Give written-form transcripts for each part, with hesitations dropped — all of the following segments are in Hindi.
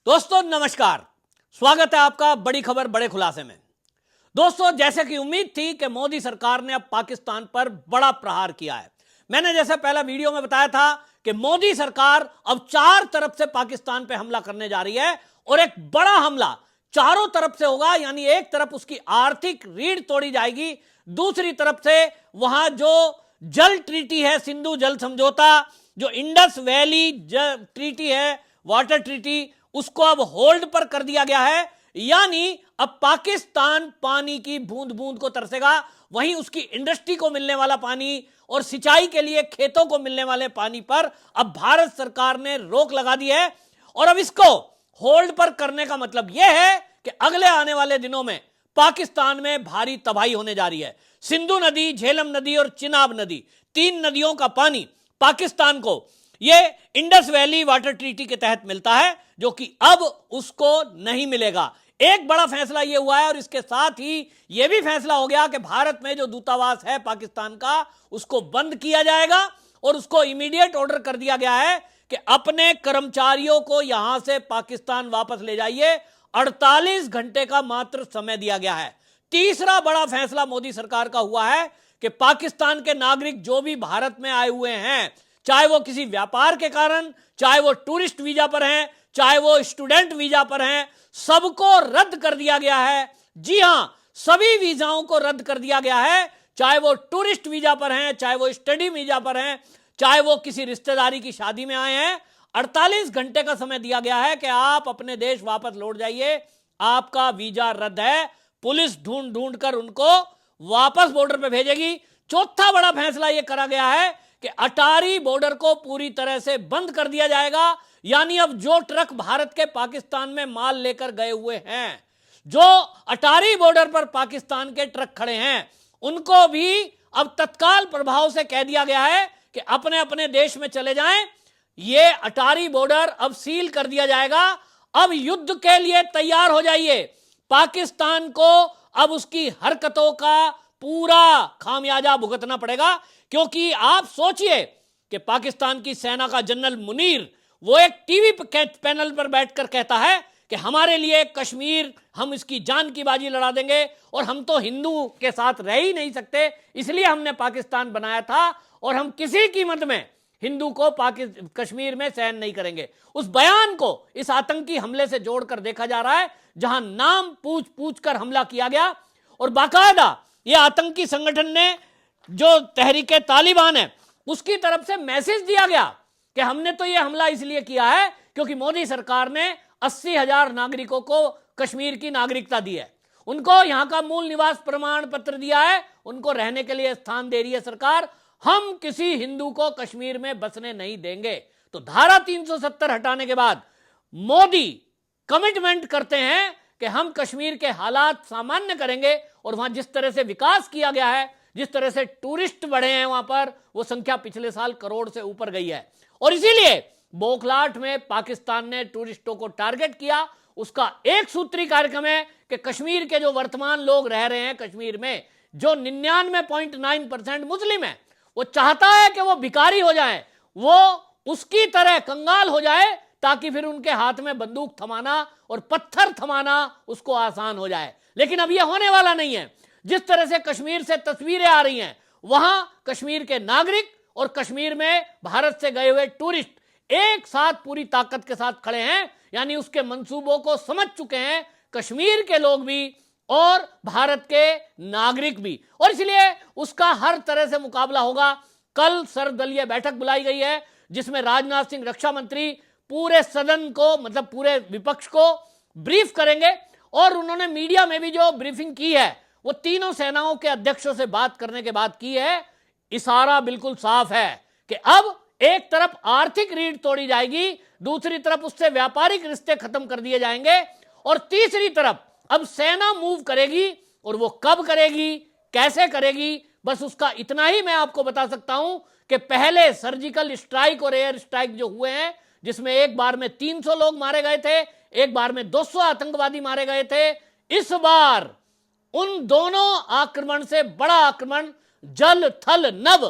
दोस्तों नमस्कार, स्वागत है आपका बड़ी खबर बड़े खुलासे में। दोस्तों, जैसे कि उम्मीद थी कि मोदी सरकार ने अब पाकिस्तान पर बड़ा प्रहार किया है। मैंने जैसे पहला वीडियो में बताया था कि मोदी सरकार अब चार तरफ से पाकिस्तान पे हमला करने जा रही है और एक बड़ा हमला चारों तरफ से होगा। यानी एक तरफ उसकी आर्थिक रीढ़ तोड़ी जाएगी, दूसरी तरफ से वहां जो जल ट्रीटी है, सिंधु जल समझौता, जो इंडस वैली ट्रीटी है, वाटर ट्रीटी, उसको अब होल्ड पर कर दिया गया है। यानी अब पाकिस्तान पानी की बूंद बूंद को तरसेगा, वहीं उसकी इंडस्ट्री को मिलने वाला पानी और सिंचाई के लिए खेतों को मिलने वाले पानी पर अब भारत सरकार ने रोक लगा दी है। और अब इसको होल्ड पर करने का मतलब यह है कि अगले आने वाले दिनों में पाकिस्तान में भारी तबाही होने जा रही है। सिंधु नदी, झेलम नदी और चिनाब नदी, तीन नदियों का पानी पाकिस्तान को ये इंडस वैली वाटर ट्रीटी के तहत मिलता है, जो कि अब उसको नहीं मिलेगा। एक बड़ा फैसला यह हुआ है और इसके साथ ही यह भी फैसला हो गया कि भारत में जो दूतावास है पाकिस्तान का, उसको बंद किया जाएगा और उसको इमीडिएट ऑर्डर कर दिया गया है कि अपने कर्मचारियों को यहां से पाकिस्तान वापस ले जाइए। 48 घंटे का मात्र समय दिया गया है। तीसरा बड़ा फैसला मोदी सरकार का हुआ है कि पाकिस्तान के नागरिक जो भी भारत में आए हुए हैं, चाहे वो किसी व्यापार के कारण, चाहे वो टूरिस्ट वीजा पर हैं, चाहे वो स्टूडेंट वीजा पर हैं, सबको रद्द कर दिया गया है। जी हां, सभी वीजाओं को रद्द कर दिया गया है, चाहे वो टूरिस्ट वीजा पर हैं, चाहे वो स्टडी वीजा पर हैं, चाहे वो किसी रिश्तेदारी की शादी में आए हैं। 48 घंटे का समय दिया गया है कि आप अपने देश वापस लौट जाइए, आपका वीजा रद्द है। पुलिस ढूंढ ढूंढ कर उनको वापस बॉर्डर पे भेजेगी। चौथा बड़ा फैसला यह करा गया है कि अटारी बॉर्डर को पूरी तरह से बंद कर दिया जाएगा। यानी अब जो ट्रक भारत के पाकिस्तान में माल लेकर गए हुए हैं, जो अटारी बॉर्डर पर पाकिस्तान के ट्रक खड़े हैं, उनको भी अब तत्काल प्रभाव से कह दिया गया है कि अपने अपने देश में चले जाएं। ये अटारी बॉर्डर अब सील कर दिया जाएगा। अब युद्ध के लिए तैयार हो जाइए। पाकिस्तान को अब उसकी हरकतों का पूरा खामियाजा भुगतना पड़ेगा, क्योंकि आप सोचिए कि पाकिस्तान की सेना का जनरल मुनीर वो एक टीवी पैनल पर बैठकर कहता है कि हमारे लिए कश्मीर, हम इसकी जान की बाजी लड़ा देंगे और हम तो हिंदू के साथ रह ही नहीं सकते, इसलिए हमने पाकिस्तान बनाया था और हम किसी कीमत में हिंदू को कश्मीर में सहन नहीं करेंगे। उस बयान को इस आतंकी हमले से जोड़कर देखा जा रहा है, जहां नाम पूछ पूछ कर हमला किया गया और बाकायदा यह आतंकी संगठन ने, जो तहरीके तालिबान है, उसकी तरफ से मैसेज दिया गया कि हमने तो यह हमला इसलिए किया है क्योंकि मोदी सरकार ने 80,000 नागरिकों को कश्मीर की नागरिकता दी है, उनको यहां का मूल निवास प्रमाण पत्र दिया है, उनको रहने के लिए स्थान दे रही है सरकार। हम किसी हिंदू को कश्मीर में बसने नहीं देंगे। तो धारा 370 हटाने के बाद मोदी कमिटमेंट करते हैं कि हम कश्मीर के हालात सामान्य करेंगे और वहां जिस तरह से विकास किया गया है, जिस तरह से टूरिस्ट बढ़े हैं वहां पर, वो संख्या पिछले साल करोड़ से ऊपर गई है। और इसीलिए बोखलाट में पाकिस्तान ने टूरिस्टों को टारगेट किया। उसका एक सूत्री कार्यक्रम है कि कश्मीर के जो वर्तमान लोग रह रहे हैं कश्मीर में, जो 99.9% मुस्लिम है, वो चाहता है कि वो भिखारी हो जाए, वो उसकी तरह कंगाल हो जाए, ताकि फिर उनके हाथ में बंदूक थमाना और पत्थर थमाना उसको आसान हो जाए। लेकिन अब यह होने वाला नहीं है। जिस तरह से कश्मीर से तस्वीरें आ रही हैं, वहां कश्मीर के नागरिक और कश्मीर में भारत से गए हुए टूरिस्ट एक साथ पूरी ताकत के साथ खड़े हैं। यानी उसके मंसूबों को समझ चुके हैं कश्मीर के लोग भी और भारत के नागरिक भी, और इसलिए उसका हर तरह से मुकाबला होगा। कल सर्वदलीय बैठक बुलाई गई है, जिसमें राजनाथ सिंह रक्षा मंत्री पूरे सदन को, मतलब पूरे विपक्ष को ब्रीफ करेंगे। और उन्होंने मीडिया में भी जो ब्रीफिंग की है, वो तीनों सेनाओं के अध्यक्षों से बात करने के बाद की है। इशारा बिल्कुल साफ है कि अब एक तरफ आर्थिक रीढ़ तोड़ी जाएगी, दूसरी तरफ उससे व्यापारिक रिश्ते खत्म कर दिए जाएंगे, और तीसरी तरफ अब सेना मूव करेगी। और वो कब करेगी, कैसे करेगी, बस उसका इतना ही मैं आपको बता सकता हूं कि पहले सर्जिकल स्ट्राइक और एयर स्ट्राइक जो हुए हैं, जिसमें एक बार में 300 लोग मारे गए थे, एक बार में 200 आतंकवादी मारे गए थे, इस बार उन दोनों आक्रमण से बड़ा आक्रमण जल थल नभ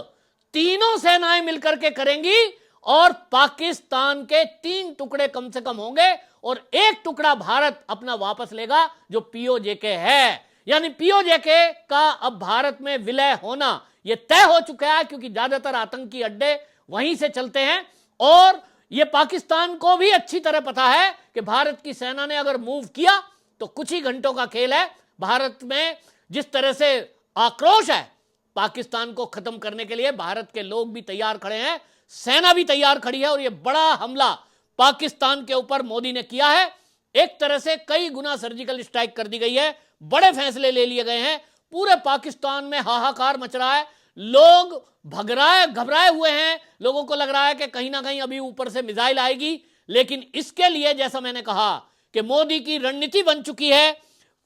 तीनों सेनाएं मिलकर के करेंगी और पाकिस्तान के 3 टुकड़े कम से कम होंगे और एक टुकड़ा भारत अपना वापस लेगा जो पीओजेके है। यानी पीओजेके का अब भारत में विलय होना यह तय हो चुका है, क्योंकि ज्यादातर आतंकी अड्डे वहीं से चलते हैं। और यह पाकिस्तान को भी अच्छी तरह पता है कि भारत की सेना ने अगर मूव किया तो कुछ ही घंटों का खेल है। भारत में जिस तरह से आक्रोश है पाकिस्तान को खत्म करने के लिए, भारत के लोग भी तैयार खड़े हैं, सेना भी तैयार खड़ी है, और यह बड़ा हमला पाकिस्तान के ऊपर मोदी ने किया है। एक तरह से कई गुना सर्जिकल स्ट्राइक कर दी गई है, बड़े फैसले ले लिए गए हैं, पूरे पाकिस्तान में हाहाकार मच रहा है, लोग घबराए हुए हैं, लोगों को लग रहा है कि कहीं ना कहीं अभी ऊपर से मिसाइल आएगी। लेकिन इसके लिए जैसा मैंने कहा कि मोदी की रणनीति बन चुकी है,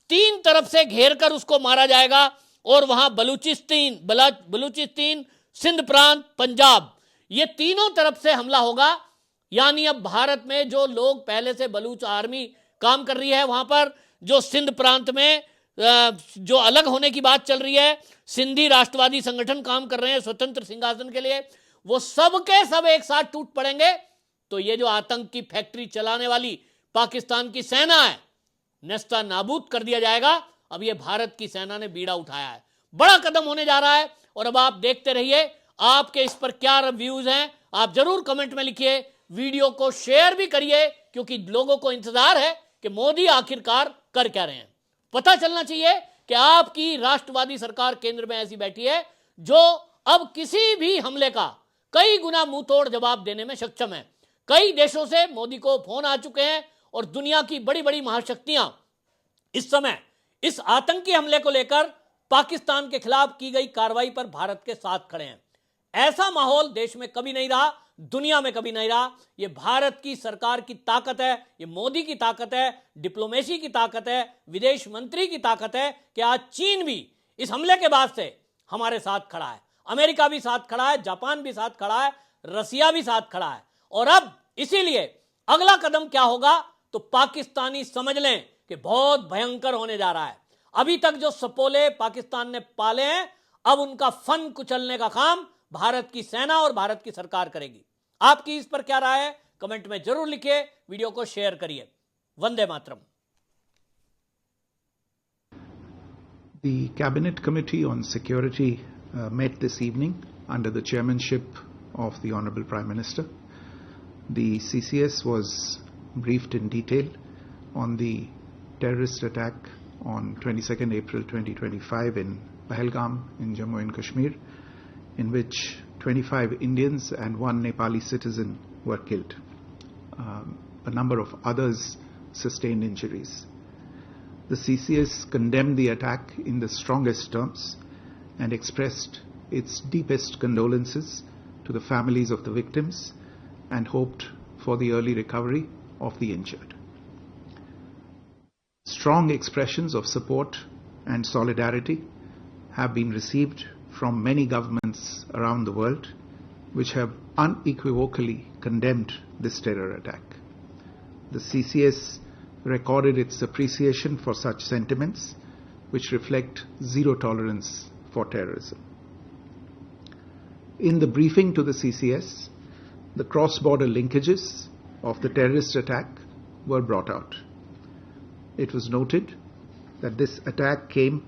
तीन तरफ से घेर कर उसको मारा जाएगा, और वहां बलूचिस्तान, सिंध प्रांत, पंजाब, ये तीनों तरफ से हमला होगा। यानी अब भारत में जो लोग पहले से बलूच आर्मी काम कर रही है, वहां पर जो सिंध प्रांत में जो अलग होने की बात चल रही है, सिंधी राष्ट्रवादी संगठन काम कर रहे हैं स्वतंत्र सिंहासन के लिए, वो सब के सब एक साथ टूट पड़ेंगे। तो ये जो आतंक की फैक्ट्री चलाने वाली पाकिस्तान की सेना है, नेस्ता नाबूद कर दिया जाएगा। अब ये भारत की सेना ने बीड़ा उठाया है, बड़ा कदम होने जा रहा है। और अब आप देखते रहिए, आपके इस पर क्या रिव्यूज हैं आप जरूर कमेंट में लिखिए, वीडियो को शेयर भी करिए, क्योंकि लोगों को इंतजार है कि मोदी आखिरकार कर क्या रहे हैं। पता चलना चाहिए कि आपकी राष्ट्रवादी सरकार केंद्र में ऐसी बैठी है जो अब किसी भी हमले का कई गुना मुंह तोड़ जवाब देने में सक्षम है। कई देशों से मोदी को फोन आ चुके हैं, और दुनिया की बड़ी बड़ी महाशक्तियां इस समय इस आतंकी हमले को लेकर पाकिस्तान के खिलाफ की गई कार्रवाई पर भारत के साथ खड़े हैं। ऐसा माहौल देश में कभी नहीं रहा, दुनिया में कभी नहीं रहा। यह भारत की सरकार की ताकत है, यह मोदी की ताकत है, डिप्लोमेसी की ताकत है, विदेश मंत्री की ताकत है कि आज चीन भी इस हमले के बाद से हमारे साथ खड़ा है, अमेरिका भी साथ खड़ा है, जापान भी साथ खड़ा है, रसिया भी साथ खड़ा है। और अब इसीलिए अगला कदम क्या होगा तो पाकिस्तानी समझ लें कि बहुत भयंकर होने जा रहा है। अभी तक जो सपोले पाकिस्तान ने पाले हैं, अब उनका फन कुचलने का काम भारत की सेना और भारत की सरकार करेगी। आपकी इस पर क्या राय है कमेंट में जरूर लिखिए, वीडियो को शेयर करिए। Vande Mataram. The Cabinet Committee on Security met this evening under the chairmanship of the Honorable Prime Minister. The CCS was briefed in detail on the terrorist attack on 22nd April 2025 in Pahalgam in Jammu and Kashmir, in which 25 Indians and one Nepali citizen were killed. A number of others sustained injuries. The CCS condemned the attack in the strongest terms and expressed its deepest condolences to the families of the victims and hoped for the early recovery of the injured. Strong expressions of support and solidarity have been received from many governments around the world, which have unequivocally condemned this terror attack. The CCS recorded its appreciation for such sentiments, which reflect zero tolerance for terrorism. In the briefing to the CCS, the cross-border linkages of the terrorist attack were brought out. It was noted that this attack came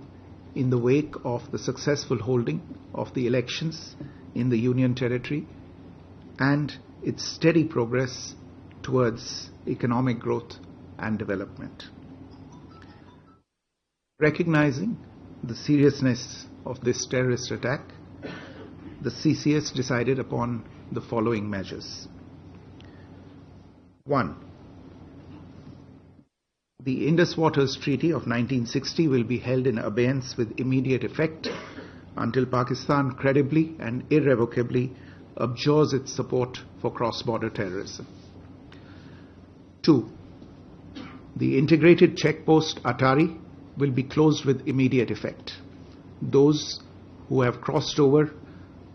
in the wake of the successful holding of the elections in the Union Territory and its steady progress towards economic growth and development. Recognizing the seriousness of this terrorist attack, the CCS decided upon the following measures. 1. The Indus Waters Treaty of 1960 will be held in abeyance with immediate effect until Pakistan credibly and irrevocably abjures its support for cross-border terrorism. 2. The integrated checkpost Atari will be closed with immediate effect. Those who have crossed over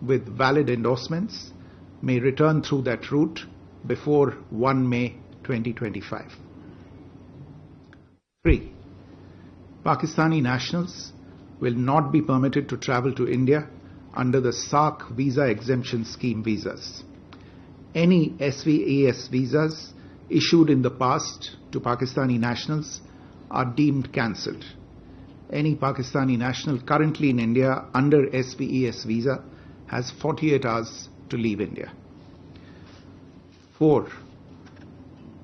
with valid endorsements may return through that route before 1 May 2025. 3. Pakistani nationals will not be permitted to travel to India under the SAARC visa exemption scheme visas. Any SVAS visas issued in the past to Pakistani nationals are deemed cancelled. Any Pakistani national currently in India under SVES visa has 48 hours to leave India. 4.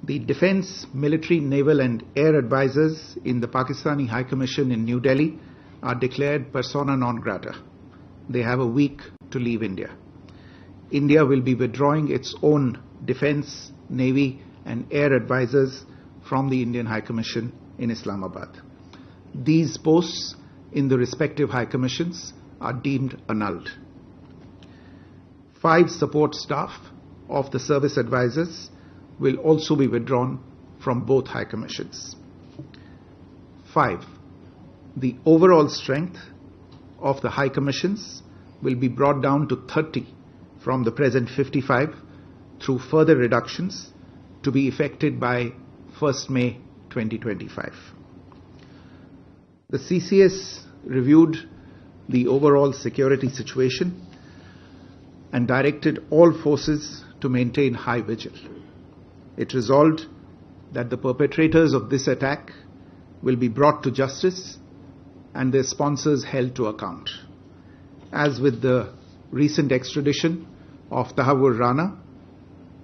The defense, military, naval and air advisors in the Pakistani High Commission in New Delhi are declared persona non grata. They have a week to leave India. India will be withdrawing its own defense, navy and air advisors from the Indian High Commission in Islamabad. These posts in the respective High Commissions are deemed annulled. 5 support staff of the service advisors will also be withdrawn from both High Commissions. 5. The overall strength of the High Commissions will be brought down to 30 from the present 55 through further reductions to be effected by 1st May 2025. The CCS reviewed the overall security situation and directed all forces to maintain high vigil. It resolved that the perpetrators of this attack will be brought to justice and their sponsors held to account. As with the recent extradition of Tahawwur Rana,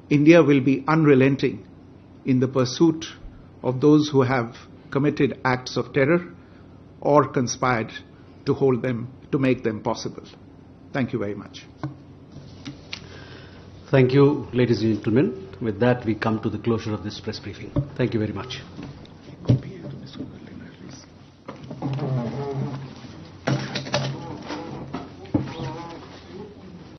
India will be unrelenting in the pursuit of those who have committed acts of terror or conspired to make them possible. Thank you very much. Thank you, ladies and gentlemen. With that, we come to the closure of this press briefing. Thank you very much.